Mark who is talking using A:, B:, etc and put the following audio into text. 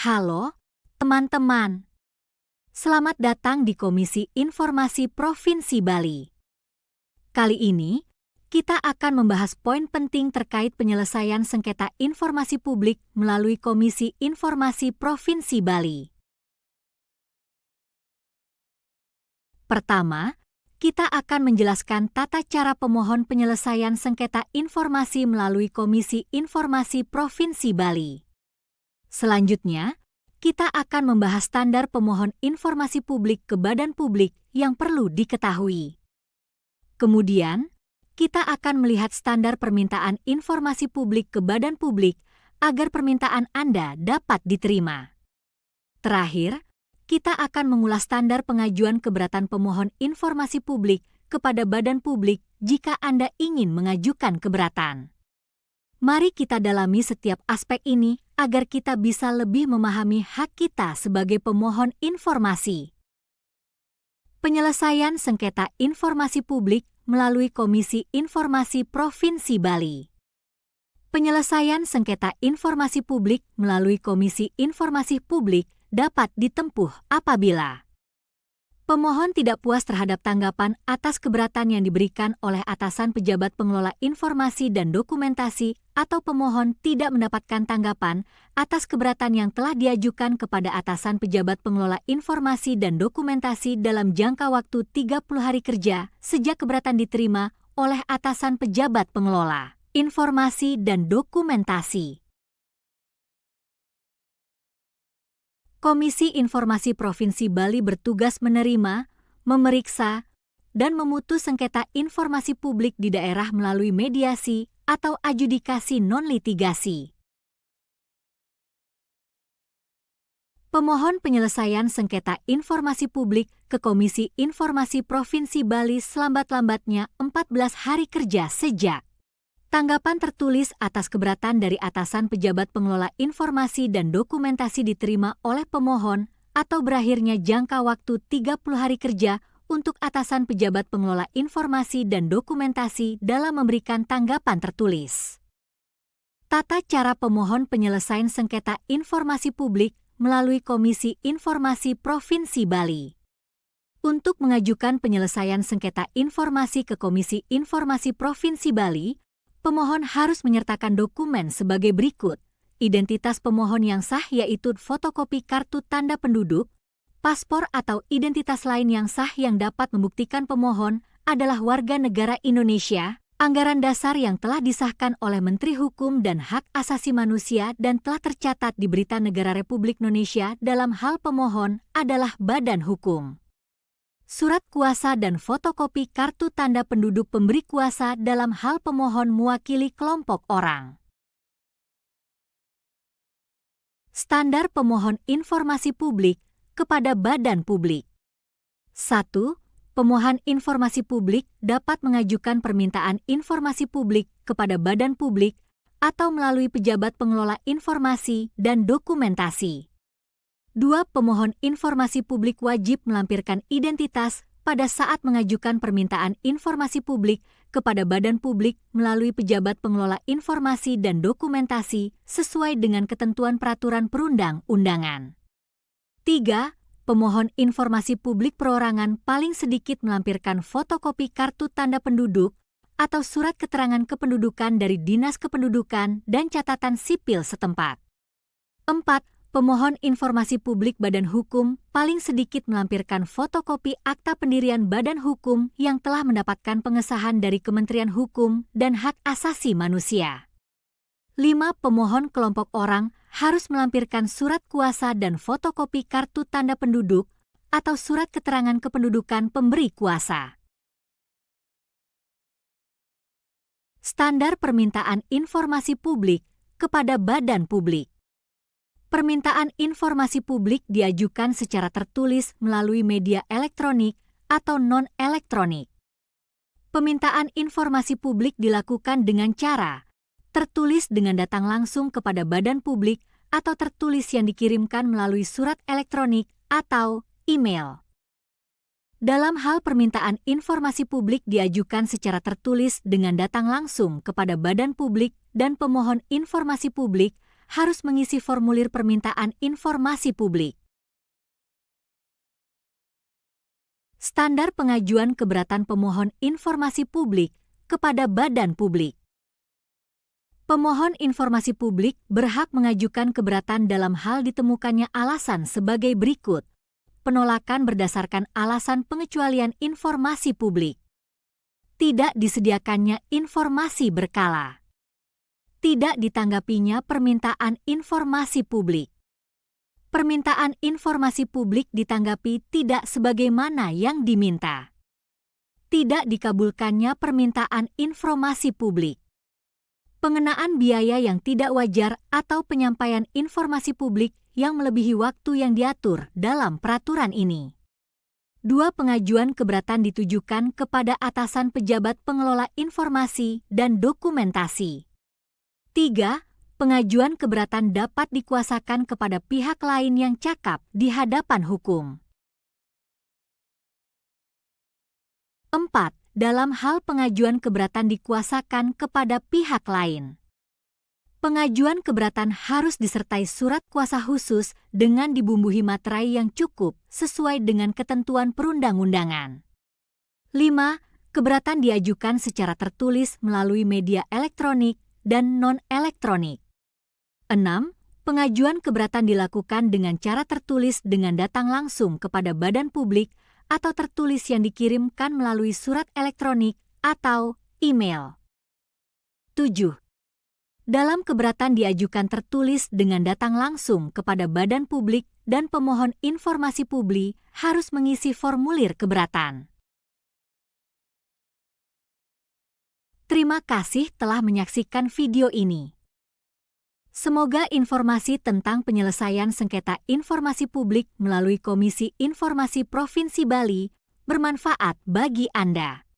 A: Halo, teman-teman. Selamat datang di Komisi Informasi Provinsi Bali. Kali ini, kita akan membahas poin penting terkait penyelesaian sengketa informasi publik melalui Komisi Informasi Provinsi Bali. Pertama, kita akan menjelaskan tata cara pemohon penyelesaian sengketa informasi melalui Komisi Informasi Provinsi Bali. Selanjutnya, kita akan membahas standar pemohon informasi publik ke badan publik yang perlu diketahui. Kemudian, kita akan melihat standar permintaan informasi publik ke badan publik agar permintaan Anda dapat diterima. Terakhir, kita akan mengulas standar pengajuan keberatan pemohon informasi publik kepada badan publik jika Anda ingin mengajukan keberatan. Mari kita dalami setiap aspek ini agar kita bisa lebih memahami hak kita sebagai pemohon informasi. Penyelesaian sengketa informasi publik melalui Komisi Informasi Provinsi Bali. Penyelesaian sengketa informasi publik melalui Komisi Informasi Publik dapat ditempuh apabila pemohon tidak puas terhadap tanggapan atas keberatan yang diberikan oleh atasan pejabat pengelola informasi dan dokumentasi atau pemohon tidak mendapatkan tanggapan atas keberatan yang telah diajukan kepada atasan pejabat pengelola informasi dan dokumentasi dalam jangka waktu 30 hari kerja sejak keberatan diterima oleh atasan pejabat pengelola informasi dan dokumentasi. Komisi Informasi Provinsi Bali bertugas menerima, memeriksa, dan memutus sengketa informasi publik di daerah melalui mediasi atau adjudikasi non-litigasi. Pemohon penyelesaian sengketa informasi publik ke Komisi Informasi Provinsi Bali selambat-lambatnya 14 hari kerja sejak tanggapan tertulis atas keberatan dari atasan pejabat pengelola informasi dan dokumentasi diterima oleh pemohon atau berakhirnya jangka waktu 30 hari kerja untuk atasan pejabat pengelola informasi dan dokumentasi dalam memberikan tanggapan tertulis. Tata cara pemohon penyelesaian sengketa informasi publik melalui Komisi Informasi Provinsi Bali. Untuk mengajukan penyelesaian sengketa informasi ke Komisi Informasi Provinsi Bali, pemohon harus menyertakan dokumen sebagai berikut. Identitas pemohon yang sah yaitu fotokopi kartu tanda penduduk, paspor atau identitas lain yang sah yang dapat membuktikan pemohon adalah warga negara Indonesia, anggaran dasar yang telah disahkan oleh Menteri Hukum dan Hak Asasi Manusia dan telah tercatat di Berita Negara Republik Indonesia dalam hal pemohon adalah badan hukum. Surat kuasa dan fotokopi kartu tanda penduduk pemberi kuasa dalam hal pemohon mewakili kelompok orang. Standar pemohon informasi publik kepada badan publik. 1. Pemohon informasi publik dapat mengajukan permintaan informasi publik kepada badan publik atau melalui pejabat pengelola informasi dan dokumentasi. 2. Pemohon informasi publik wajib melampirkan identitas pada saat mengajukan permintaan informasi publik kepada badan publik melalui pejabat pengelola informasi dan dokumentasi sesuai dengan ketentuan peraturan perundang-undangan. 3. Pemohon informasi publik perorangan paling sedikit melampirkan fotokopi kartu tanda penduduk atau surat keterangan kependudukan dari Dinas Kependudukan dan Catatan Sipil setempat. 4. Pemohon informasi publik badan hukum paling sedikit melampirkan fotokopi akta pendirian badan hukum yang telah mendapatkan pengesahan dari Kementerian Hukum dan Hak Asasi Manusia. 5. Pemohon kelompok orang harus melampirkan surat kuasa dan fotokopi kartu tanda penduduk atau surat keterangan kependudukan pemberi kuasa. Standar permintaan informasi publik kepada badan publik. Permintaan informasi publik diajukan secara tertulis melalui media elektronik atau non-elektronik. Permintaan informasi publik dilakukan dengan cara tertulis dengan datang langsung kepada badan publik atau tertulis yang dikirimkan melalui surat elektronik atau email. Dalam hal permintaan informasi publik diajukan secara tertulis dengan datang langsung kepada badan publik dan pemohon informasi publik harus mengisi formulir permintaan informasi publik. Standar pengajuan keberatan pemohon informasi publik kepada badan publik. Pemohon informasi publik berhak mengajukan keberatan dalam hal ditemukannya alasan sebagai berikut. Penolakan berdasarkan alasan pengecualian informasi publik. Tidak disediakannya informasi berkala. Tidak ditanggapinya permintaan informasi publik. Permintaan informasi publik ditanggapi tidak sebagaimana yang diminta. Tidak dikabulkannya permintaan informasi publik. Pengenaan biaya yang tidak wajar atau penyampaian informasi publik yang melebihi waktu yang diatur dalam peraturan ini. 2. Pengajuan keberatan ditujukan kepada atasan pejabat pengelola informasi dan dokumentasi. 3. Pengajuan keberatan dapat dikuasakan kepada pihak lain yang cakap di hadapan hukum. 4. Dalam hal pengajuan keberatan dikuasakan kepada pihak lain. Pengajuan keberatan harus disertai surat kuasa khusus dengan dibumbuhi materai yang cukup sesuai dengan ketentuan perundang-undangan. 5. Keberatan diajukan secara tertulis melalui media elektronik dan non-elektronik. 6. Pengajuan keberatan dilakukan dengan cara tertulis dengan datang langsung kepada badan publik atau tertulis yang dikirimkan melalui surat elektronik atau email. 7. Dalam keberatan diajukan tertulis dengan datang langsung kepada badan publik dan pemohon informasi publik harus mengisi formulir keberatan. Terima kasih telah menyaksikan video ini. Semoga informasi tentang penyelesaian sengketa informasi publik melalui Komisi Informasi Provinsi Bali bermanfaat bagi Anda.